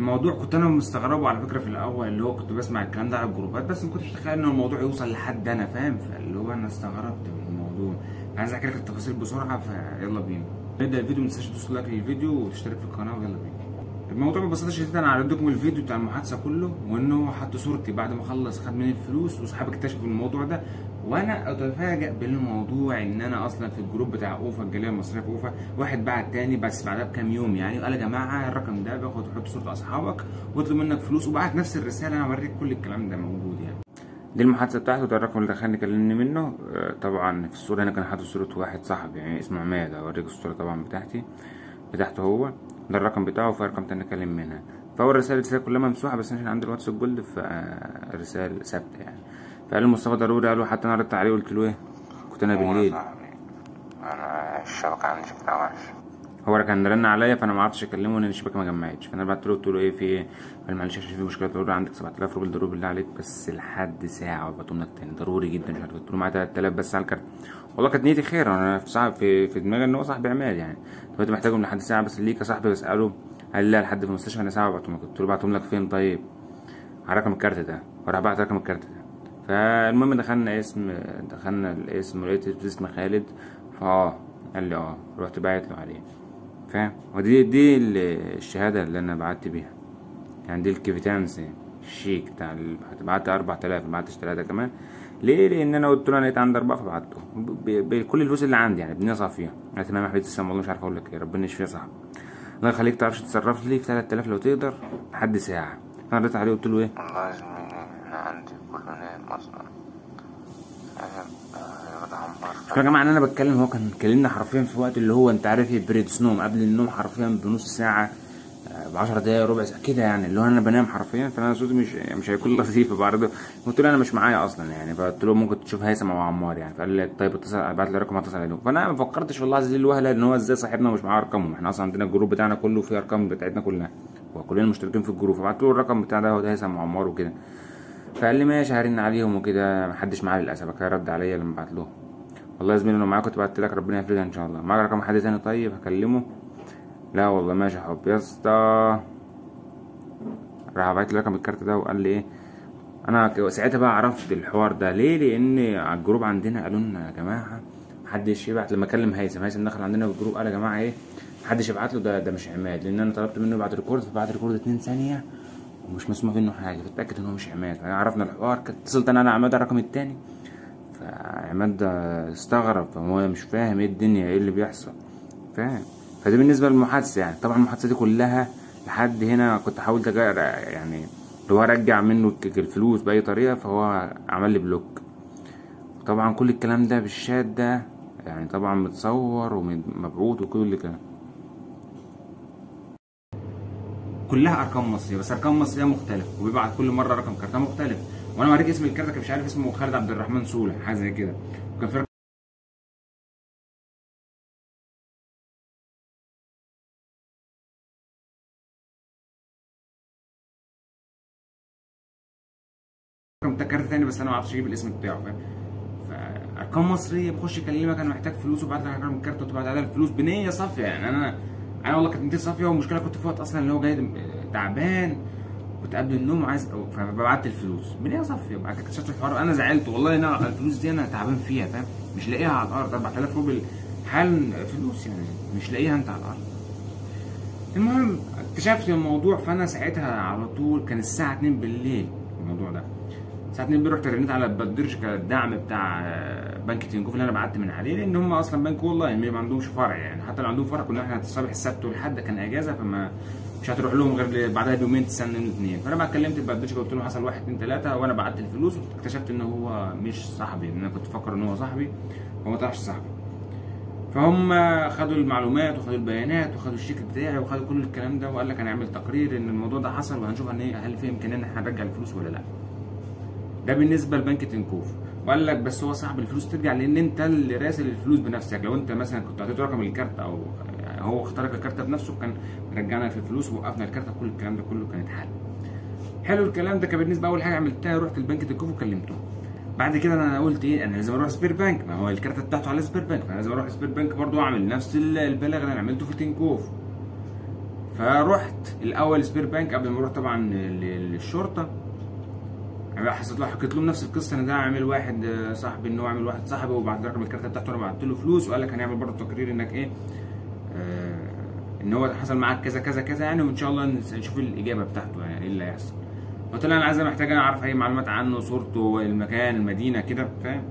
الموضوع كنت انا مستغربه على فكره في الاول، اللي هو كنت بسمع الكلام ده على الجروبات بس ما كنتش متخيل ان الموضوع يوصل لحد انا فاهم. فاللي هو انا استغربت من الموضوع. عايز احكي لك التفاصيل بسرعه، فيلا بينا نبدا الفيديو. ما تنساش تدوس لايك للفيديو وتشترك في القناه ويلا بينا. الموضوع ببساطه شديده انا عرضت لكم الفيديو بتاع المحادثه كله، وانه هو حط صورتي بعد ما خلص خد مني الفلوس، واصحابي اكتشفوا الموضوع ده، وانا اتفاجئ بالموضوع ان انا اصلا في الجروب بتاع اوفا الجاليه المصريه في اوفا واحد بعت تاني بس بعدها بكام يوم يعني، وقال يا جماعه الرقم ده باخد تحط صوره اصحابك واطلب منك فلوس، وبعت نفس الرساله. انا هوريك كل الكلام ده موجود يعني. دي المحادثه بتاعته، ده الرقم اللي دخلني كلمني منه. طبعا في الصوره هنا كان حاطط صوره واحد صاحبي يعني اسمه عماد، هوريك الصوره طبعا بتاعته هو ده الرقم بتاعه، وفي ارقام تانية كلم منها. فاول رساله كلها ممسوحه، بس عشان عندي الواتس الجولد فرساله ثابته يعني. فقال لي مصطفى ضروري، قالوا حتى انا ردت عليه قلت له ايه، كنت انا بالليل انا الشبكه عندي شكلها وحش. هو كان رن عليا فانا ما عرفتش اكلمه لان الشبكه ما جمعتش، فانا بعت له قلت له ايه في ايه، قال معلش عشان في مشكله ضروري عندك 7000 روبل ضروري بالله عليك بس لحد ساعه وبعتهم لك تاني ضروري جدا. مش عارف قلت له معايا 3000 بس على الكارت. والله كانت نيتي خير، انا في دماغي ان هو صاحبي عماد يعني. دلوقتي محتاجهم لحد ساعه بس ليك يا صاحبي بساله، قال لي لا لحد في المستشفى انا ساعه وبعتهم لك. قلت له بعتهم لك فين طيب؟ على رقم الكارت ده، وراح بعت رقم الكارت ده. فالمهم دخلنا الاسم ولقيت اسم خالد، قال لي رحت باعت له عليه فاهم. ودي الشهاده اللي انا بعت بيها يعني، دي الكيفيتانس الشيك بتاع بعت 4000 ما بعتش 3 كمان. ليه؟ لان انا قلت له انا لقيت عندي 4 فبعته بكل الفلوس اللي عندي يعني بنيه صافيه. انا تمام يا حبيبي تسلم والله مش عارف اقول لك ايه، ربنا يشفيه يا صاحبي. الله يخليك تعرفش تتصرف لي في 3000 لو تقدر لحد ساعه. انا رديت عليه قلت له ايه، والله يا زميلي انا عندي كله نايم اصلا. يا جماعه انا بتكلم، هو كان كلمنا حرفيا في وقت اللي هو انت عارف ايه بريدس نوم، قبل النوم حرفيا بنص ساعه ب10 دقايق ربع ساعه كده يعني، اللي هو انا بنام حرفيا. فانا صوتي مش هيكون لطيف بعرضه. قلت له انا مش معايا اصلا يعني، فقلت له ممكن تشوف هيثم او عمار يعني. فقال لي طيب اتصل، ابعت لي رقم اتصل عليهم. فانا ما فكرتش في اللحظه دي الوهله ان هو ازاي صاحبنا ومش معاه ارقامهم. احنا اصلا عندنا الجروب بتاعنا كله فيه ارقام بتاعتنا كلها وكلنا مشتركين في الجروب. فبعت له الرقم بتاع ده هو هيثم وعمار وكده. فقال لي ماشي هرن عليهم وكده. محدش معايا للاسف، رد عليا لما بعت له والله يا زميلي لو معاك كنت بعت لك ربنا يفرجها ان شاء الله. معاك رقم حد تاني طيب هكلمه؟ لا والله ماشي يا حب يا اسطى. راح بعت لي رقم الكارت ده وقال لي ايه. انا ساعتها بقى عرفت الحوار ده ليه، لان على الجروب عندنا قالوا لنا يا جماعه محدش يبعت. لما اكلم هيثم دخل عندنا في الجروب قال يا جماعه ايه محدش يبعت له، ده مش عماد، لان انا طلبت منه يبعت ريكورد فبعت ريكورد 2 ثانيه ومش مسموع منه حاجه، فتاكد ان هو مش عماد. فعرفنا الحوار، اتصلت انا على عماد الرقم التاني، فعماد ده استغرب، فهو مش فاهم ايه الدنيا ايه اللي بيحصل فاهم. فدي بالنسبه للمحادثه يعني. طبعا المحادثه دي كلها لحد هنا كنت حاولت يعني اللي هو ارجع منه الفلوس باي طريقه، فهو عمل لي بلوك. طبعا كل الكلام ده بالشات ده يعني طبعا متصور ومبعوث وكل كده، كلها ارقام مصريه بس ارقام مصريه مختلفه، وبيبعت كل مره رقم كارت مختلف. وانا وريك اسم الكارت مش عارف اسمه، خالد عبد الرحمن صولح حاجه زي كده. وكان في رقم كارت ثاني بس انا ما اعرفش اجيب الاسم بتاعه فاهم. فارقام مصريه بخش اكلمك انا محتاج فلوس وبعت لك رقم الكارت وتبعت عليها الفلوس بنيه صافيه يعني. انا والله كانت نيتي صافيه، والمشكله كنت في وقت اصلا اللي هو جاي تعبان كنت قبل النوم عايز، فبعت الفلوس بنيه صافيه. بعد كده اكتشفت الحوار انا زعلت والله. انا الفلوس دي انا تعبان فيها فاهم، مش لاقيها على الارض. 4000 روبل حال فلوس يعني مش لاقيها انت على الارض. المهم اكتشفت الموضوع، فانا ساعتها على طول كان الساعه 2 بالليل الموضوع ده. الساعه 2 بالليل رحت رنيت على البدرش الدعم بتاع بنك تنكوف اللي انا بعت من عليه، لان هم اصلا بنك والله ما عندهمش فرع يعني. حتى لو عندهم فرع كنا احنا الصبح السبت والحد كان اجازه، فما مش هتروح لهم غير بعدها بيومين تستنى اثنين. فانا بقى كلمت البدرش قلت له حصل 1 2 3 وانا بعت الفلوس، واكتشفت ان هو مش صاحبي، لان انا كنت فاكر ان هو صاحبي وهو ما طلعش صاحبي. فهم خدوا المعلومات وخدوا البيانات وخدوا الشيك بتاعي وخدوا كل الكلام ده، وقال لك هنعمل تقرير ان الموضوع ده حصل وهنشوف هل في امكانيه ان احنا نرجع الفلوس ولا لا. ده بالنسبه لبنك تنكوف. وقال لك بس هو صاحب الفلوس ترجع لان انت اللي راسل الفلوس بنفسك. لو انت مثلا كنت اعطيته رقم الكارت او هو اخترق الكارت بنفسه كان رجعنا في الفلوس ووقفنا الكارت، كل الكلام ده كله كان اتحل. حلو الكلام ده. كان بالنسبه اول حاجه عملتها رحت البنك تنكوف وكلمته. بعد كده انا قلت ايه، انا لازم اروح سبير بانك، ما هو الكارت بتاعته على سبير بانك، فانا لازم اروح سبير بانك برضه اعمل نفس البلاغ اللي انا عملته في تنكوف. فرحت الاول سبير بانك قبل ما اروح طبعا للشرطه. حكيت لهم نفس القصه، ان ده عامل واحد صاحبي، ان هو عامل واحد صاحبي وبعت رقم الكارت بتاعته، وانا بعت له فلوس، وقال لك هنعمل برضه تقرير انك ايه ان هو حصل معاك كذا كذا كذا يعني، وان شاء الله نشوف الاجابه بتاعته يعني ايه اللي هيحصل. قلت له انا محتاج اعرف اي معلومات عنه، صورته، المكان، المدينه كده، فاهم؟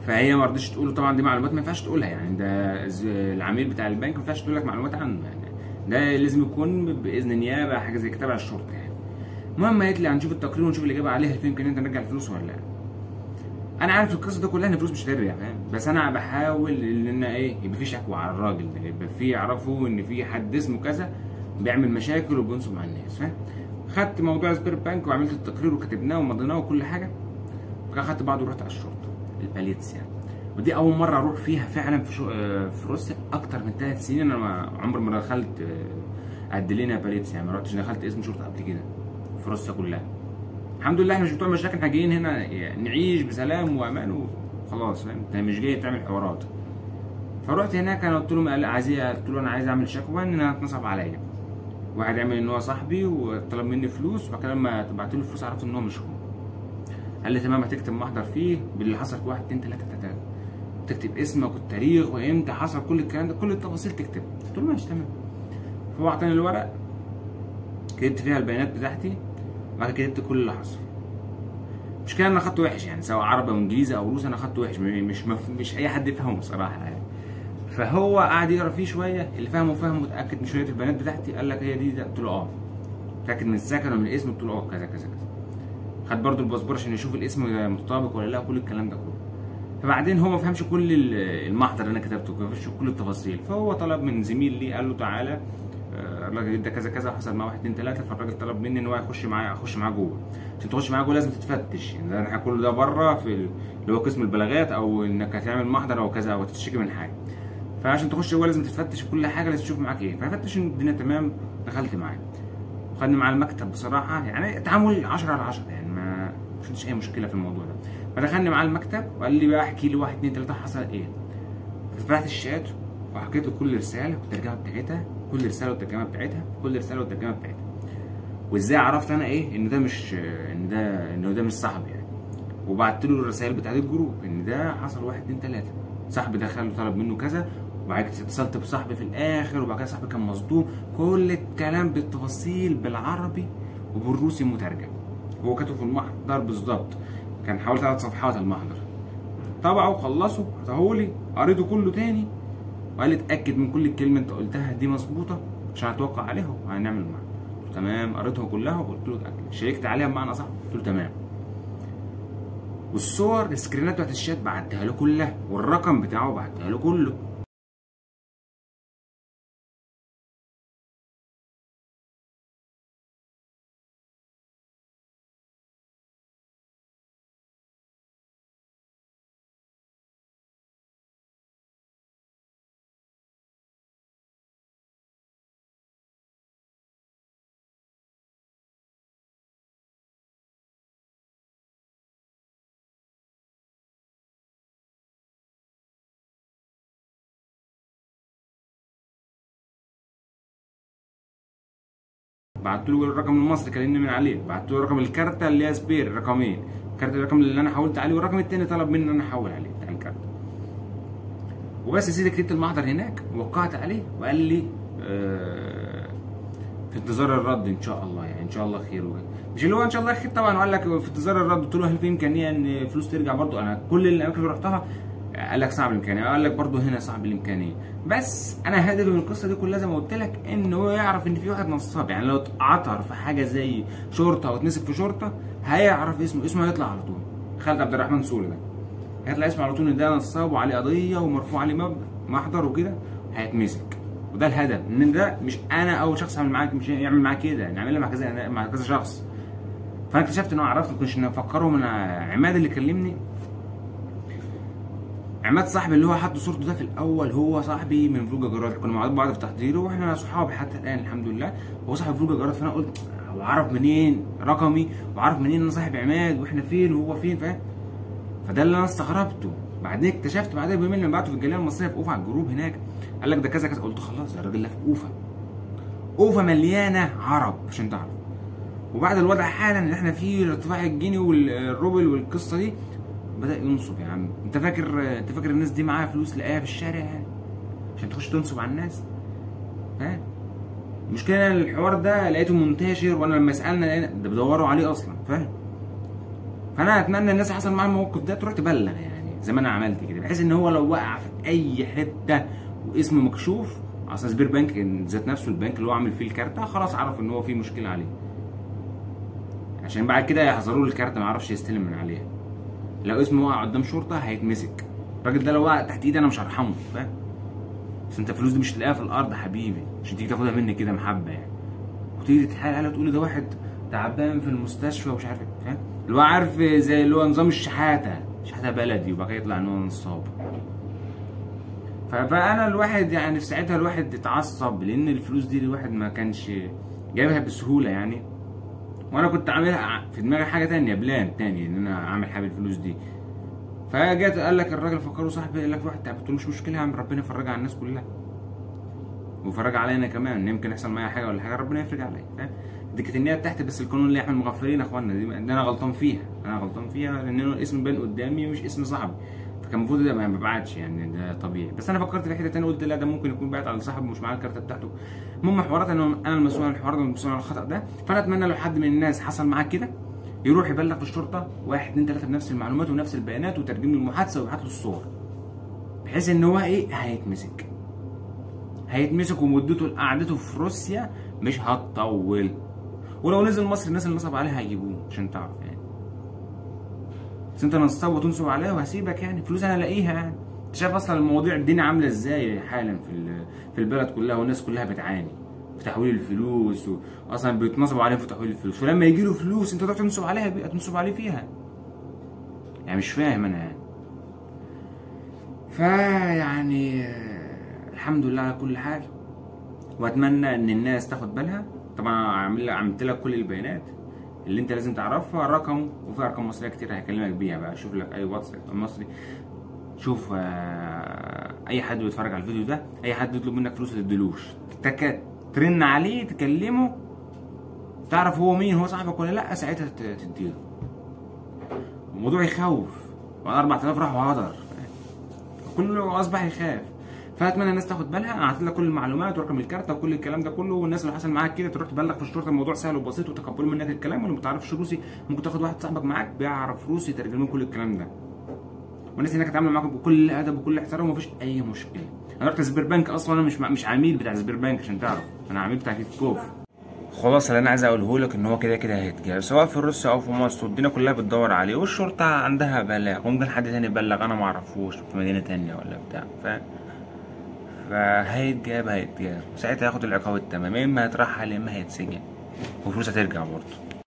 فهي ما رضتش تقول له طبعا دي معلومات ما ينفعش تقولها يعني، ده العميل بتاع البنك ما ينفعش تقول لك معلومات عنه يعني، ده لازم يكون باذن نيابه حاجه زي تبع الشرطه يعني. المهم قالت لي هنشوف التقرير ونشوف الاجابه عليها، في يمكن انت نرجع الفلوس ولا لا. انا عارف القصه دي كلها ان الفلوس مش هترجع، فاهم؟ بس انا بحاول ان ايه يبقى في شكوى على الراجل ده، يبقى في يعرفوا ان في حد اسمه كذا بيعمل مشاكل وبينصب على الناس، فاهم؟ خدت موضوع سبير بانك وعملت التقرير وكتبناه ومضيناه وكل حاجه، وكان خدت بعض ورحت على الشرطه الباليتس يعني. ودي اول مره اروح فيها فعلا في روسيا، اكتر من 3 سنين انا عمري ما دخلت ادلينا باليتس يعني، ما رحتش دخلت اسم شرطه قبل كده في روسيا كلها. الحمد لله احنا مش بتوع مشاكل، احنا جايين هنا يعني نعيش بسلام وامان وخلاص، فاهم؟ انت مش جاي تعمل حوارات. فروحت هناك انا قلت لهم قلت له انا عايز اعمل شكوى ان انا اتنصب عليا. واحد عمل ان هو صاحبي وطلب مني فلوس، وبعد كده لما بعت له الفلوس عرفت ان هو مش هو. قال لي تمام، هتكتب محضر فيه باللي حصل 1 2 3 3، تكتب اسمك والتاريخ وامتى حصل كل الكلام ده، كل التفاصيل تكتب. قلت له ماشي تمام. فهو اعطاني الورق كتبت فيها البيانات بتاعتي، وبعد كده كتبت كل اللي حصل. المشكله ان انا خدته وحش يعني، سواء عربي او انجليزي او روسي انا خدته وحش، مش اي حد يفهمه بصراحه يعني. فهو قعد يقرا فيه شويه، اللي فهمه فهم، متاكد من شويه البيانات بتاعتي، قال لك هي دي قلت له اه. متاكد من السكن ومن الاسم، قلت له اه كذا كذا كذا. خد برده الباسبور عشان يشوف الاسم متطابق ولا لا، كل الكلام ده كله. فبعدين هو ما فهمش كل المحضر اللي انا كتبته، ما فهمش كل التفاصيل، فهو طلب من زميل لي قال له تعالى الراجل ده كذا كذا وحصل معاه 1 2 3. فالراجل طلب مني ان هو اخش معاه جوه. عشان تخش معاه جوه لازم تتفتش يعني، ده احنا كل ده بره في اللي هو قسم البلاغات، او انك هتعمل محضر او كذا او تشتكي من حاجه. فعشان تخش جوه لازم تتفتش في كل حاجه، لازم تشوف معاك ايه. ففتش الدنيا تمام، دخلت معاه وخدني معاه المكتب. بصراحه يعني تعامل 10 على 10 يعني، ما شفتش اي مشكله في الموضوع ده. فدخلني معاه المكتب وقال لي بقى احكي لي 1 2 3 حصل ايه. فتحت الشات وحكيت له كل رساله والترجمه بتاعتها، كل رساله والترجمه بتاعتها، كل رساله والترجمه بتاعتها. وازاي عرفت انا ايه ان ده مش ان ده مش صاحبي يعني. وبعت له الرسائل بتاعت الجروب ان ده حصل 1 2 3، صاحبي دخل وطلب منه كذا، وبعد كده اتصلت بصاحبي في الاخر، وبعد كده صاحبي كان مصدوم. كل الكلام بالتفاصيل بالعربي وبالروسي مترجم. هو كاتبه في المحضر بالظبط، كان حوالي 3 صفحات المحضر. طبعه وخلصه عطاهولي، قريته كله تاني، وقال لي اتاكد من كل الكلمه انت قلتها دي مظبوطه عشان اتوقع عليها وهنعمل معاها. قلت له تمام. قريتها كلها وقلت له اتاكد، شيكت عليها بمعنى صح، قلت له تمام. والصور السكرينات بتاعت الشات بعتها له كلها، والرقم بتاعه بعتها له كله. بعت له الرقم المصري كلمني من عليه، بعت له رقم الكارته اللي هي سبير، رقمين، الرقم اللي انا حولت عليه، والرقم الثاني طلب مني ان انا احول عليه بتاع الكارته. وبس يا سيدي كتبت المحضر هناك ووقعت عليه، وقال لي في انتظار الرد ان شاء الله يعني، ان شاء الله خير وكده. مش اللي هو ان شاء الله خير طبعا، وقال لك في انتظار الرد. قلت له هل في امكانيه ان فلوس ترجع برضه؟ انا كل الاماكن اللي رحتها قال لك صعب الامكانيه، قال لك برضه هنا صعب الامكانيه. بس انا هدفي من القصه دي كلها زي ما قلت لك ان هو يعرف ان في واحد نصاب يعني، لو اتعثر في حاجه زي شرطه او اتمسك في شرطه هيعرف اسمه هيطلع على طول. خالد عبد الرحمن سوري ده هيطلع اسمه على طول ان ده نصاب وعليه قضيه ومرفوع عليه محضر وكده، هيتمسك. وده الهدف، ان ده مش انا اول شخص اعمل معاك، مش يعمل معاك كده، نعملها مع كذا شخص. فانا اكتشفت ان هو عرفت، ما كنتش افكره من عماد اللي كلمني. عماد صاحبي اللي هو حط صورته ده في الاول، هو صاحبي من فلوجا جراد، كنا مع بعض في تحضيره واحنا صحاب حتى الان الحمد لله. هو صاحب فلوجا جراد، فانا قلت هو عرف منين رقمي، وعرف منين انا صاحب عماد واحنا فين وهو فين، فاهم؟ فده اللي انا استغربته. بعدين اكتشفت بعدها بيومين لما بعته في الجاليه المصريه في اوفا على الجروب هناك، قال لك ده كذا كذا. قلت خلاص ده الراجل ده في اوفا، اوفا مليانه عرب عشان تعرف. وبعد الوضع حالا اللي احنا فيه ارتفاع الجنيه والروبل والقصه دي بدأ ينصب. يا عم انت فاكر الناس دي معاها فلوس لاقيها في الشارع يعني عشان تخش تنصب على الناس؟ ها؟ المشكله ان الحوار ده لقيته منتشر، وانا لما سالنا لقينا ده بيدوروا عليه اصلا، فاهم؟ فانا اتمنى الناس اللي حصل معاها الموقف ده تروح تبلغ يعني زي ما انا عملت كده، بحيث ان هو لو وقع في اي حته واسمه مكشوف اصلا سبير بنك ذات نفسه البنك اللي هو عامل فيه الكارت خلاص عرف ان هو في مشكله عليه، عشان بعد كده يحذروا له الكارت ما يعرفش يستلم من عليها. لو اسمه وقع قدام شرطه هيتمسك. الراجل ده لو وقع تحت ايدي انا مش هرحمه، فاهم؟ بس انت الفلوس دي مش تلاقيها في الارض حبيبي عشان تيجي تاخدها مني كده محبه يعني، وتيجي تتحايل عليها تقول لي ده واحد تعبان في المستشفى ومش عارف ايه، فاهم؟ اللي هو عارف زي اللي هو نظام الشحاته بلدي، وبعد كده يطلع ان هو نصاب. فانا الواحد يعني في ساعتها الواحد اتعصب، لان الفلوس دي الواحد ما كانش جايبها بسهوله يعني، وانا كنت عاملها في دماغي حاجه تانية، بلان تاني ان انا اعمل حاجه بالفلوس دي. فجت قال لك الراجل فكره صاحبي، قال لك واحد تعب، قلت له مش مشكله يا عم، ربنا يفرجها على الناس كلها ويفرج علينا كمان، يمكن يحصل معايا حاجه ولا حاجه ربنا يفرج عليا، فاهم؟ دي كانت النيه بتاعتي، بس القانون اللي يحمي المغفلين يا اخوانا، دي انا غلطان فيها، لان الاسم بان قدامي مش اسم صاحبي، فكان المفروض ده ما بعتش يعني، ده طبيعي. بس انا فكرت في حته ثانيه، قلت لا ده ممكن يكون بعت على صاحبه مش معاه الكارته بتاعته. المهم حوارات انا المسؤول عن الحوار ده والمسؤول عن الخطا ده. فانا اتمنى لو حد من الناس حصل معاه كده يروح يبلغ في الشرطه 1 2 3 بنفس المعلومات ونفس البيانات وترجم له المحادثه ويبعت له الصور، بحيث ان هو ايه هيتمسك ومدته قعدته في روسيا مش هتطول، ولو نزل مصر الناس اللي نصب عليه هيجيبوه عشان تعرف يعني. بس انت نصاب وتنصب عليا وهسيبك يعني؟ فلوس انا الاقيها يعني. انت شايف اصلا المواضيع الدنيا عامله ازاي حالا في البلد كلها، والناس كلها بتعاني في تحويل الفلوس، واصلا بيتنصبوا عليهم في تحويل الفلوس، ولما يجي له فلوس انت تروح تنصب عليها، تنصب عليه فيها يعني. مش فاهم انا يعني. فيعني الحمد لله على كل حال، واتمنى ان الناس تاخد بالها. طبعا عملت لك كل البيانات اللي انت لازم تعرفها، الرقم، وفي ارقام مصريه كتير هكلمك بيها بقى. شوف لك اي واتس مصري، شوف اي حد بيتفرج على الفيديو ده، اي حد يطلب منك فلوس ما تديلوش، ترن عليه تكلمه تعرف هو مين، هو صاحبك ولا لا، ساعتها تديله. الموضوع يخوف، وانا 4000 راح وهدر، كله اصبح يخاف. فاتمنى الناس تاخد بالها. انا هعطي لك كل المعلومات ورقم الكارته وكل الكلام ده كله، والناس اللي حصل معاك كده تروح تبلغ في الشرطه. الموضوع سهل وبسيط وتقبلوا منك الكلام، ولو ما بتعرفش روسي ممكن تاخد واحد صاحبك معاك بيعرف روسي يترجم لك كل الكلام ده، والناس هناك هتعامل معاك بكل ادب وكل احترام ومفيش اي مشكله. انا رحت سبير بنك اصلا، انا مش عميل بتاع سبير بنك عشان تعرف، انا عميل بتاع كيكوف. خلاص اللي انا عايز اقوله لك ان هو كده هيتجاب سواء في روسيا او في مصر، والدنيا كلها بتدور عليه، والشرطه عندها بلاغ، وممكن حد تاني يبلغ انا ما اعرفوش في مدينه تانيه ولا بتاع، فهيتجاب وساعتها هياخد العقاب التمام، يا اما هيترحل يا اما هيتسجن وفلوس هترجع برضه.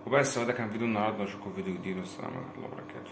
وبس هو ده كان فيديو النهارده، اشوفكم في فيديو جديد، والسلام عليكم ورحمه الله وبركاته.